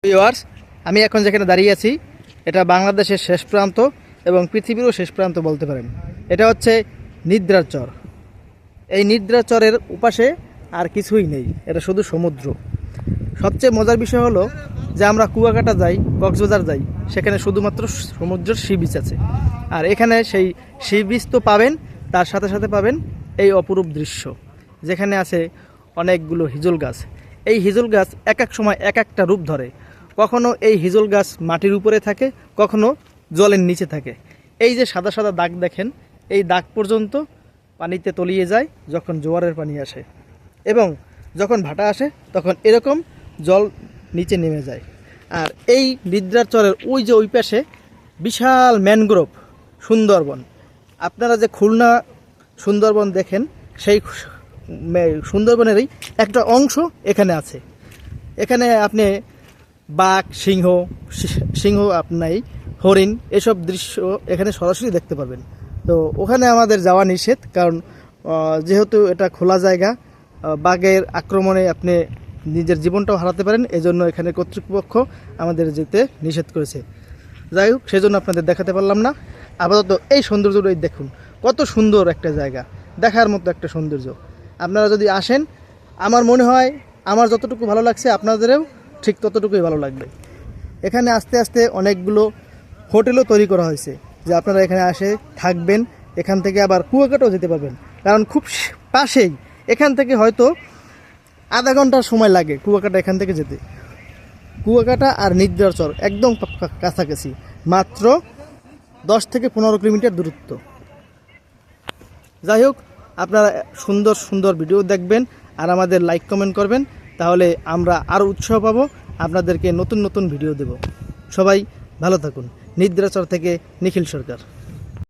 Viewers, আমি এখন যেখানে দাঁড়িয়ে আছি এটা বাংলাদেশের শেষ প্রান্ত এবং পৃথিবীরও শেষ প্রান্ত বলতে পারেন। এটা হচ্ছে নিদ্রার চর। এই নিদ্রার চরের উপাশে আর কিছুই নেই, এটা শুধু সমুদ্র। সবচেয়ে মজার বিষয় হলো যে আমরা কুয়াকাটা যাই, কক্সবাজার যাই, সেখানে শুধুমাত্র সমুদ্রের সি বিচ আছে। আর এখানে সেই সি বিচ তো পাবেন, তার সাথে সাথে পাবেন এই অপরূপ দৃশ্য, যেখানে আছে অনেকগুলো হিজল গাছ। এই হিজল গাছ এক এক সময় এক একটা রূপ ধরে। কখনো এই হিজল গাছ মাটির উপরে থাকে, কখনো জলের নিচে থাকে। এই যে সাদা সাদা দাগ দেখেন, এই দাগ পর্যন্ত পানিতে তলিয়ে যায় যখন জোয়ারের পানি আসে, এবং যখন ভাটা আসে তখন এরকম জল নিচে নেমে যায়। আর এই নিদ্রার চরের ওই পাশে বিশাল ম্যানগ্রোভ সুন্দরবন। আপনারা যে খুলনা সুন্দরবন দেখেন, সেই সুন্দরবনেরই একটা অংশ এখানে আছে। এখানে আপনি বাঘ, সিংহ আপনাই হরিণ, এসব দৃশ্য এখানে সরাসরি দেখতে পারবেন। তো ওখানে আমাদের যাওয়া নিষেধ, কারণ যেহেতু এটা খোলা জায়গা, বাঘের আক্রমণে আপনি নিজের জীবনটাও হারাতে পারেন। এজন্য এখানে কর্তৃপক্ষ আমাদের যেতে নিষেধ করেছে। যাই হোক, সেজন্য আপনাদের দেখাতে পারলাম না। আপাতত এই সৌন্দর্যটাই দেখুন, কত সুন্দর একটা জায়গা, দেখার মতো একটা সৌন্দর্য। আপনারা যদি আসেন, আমার মনে হয় আমার যতটুকু ভালো লাগছে আপনাদেরও ঠিক ততটুকুই ভালো লাগবে। এখানে আস্তে আস্তে অনেকগুলো হোটেলও তৈরি করা হয়েছে, যে আপনারা এখানে আসে থাকবেন। এখান থেকে আবার কুয়াকাটাও যেতে পারবেন, কারণ খুব পাশেই। এখান থেকে হয়তো আধা ঘন্টার সময় লাগে কুয়াকাটা এখান থেকে যেতে। কুয়াকাটা আর নিদ্রার চর একদম কাছাকাছি, মাত্র 10 থেকে 15 কিলোমিটার দূরত্ব। যাই হোক, আপনারা সুন্দর সুন্দর ভিডিও দেখবেন আর আমাদের লাইক কমেন্ট করবেন, তাহলে আমরা আরও উৎসাহ পাবো, আপনাদেরকে নতুন নতুন ভিডিও দেব। সবাই ভালো থাকুন। নিদ্রাচর থেকে নিখিল সরকার।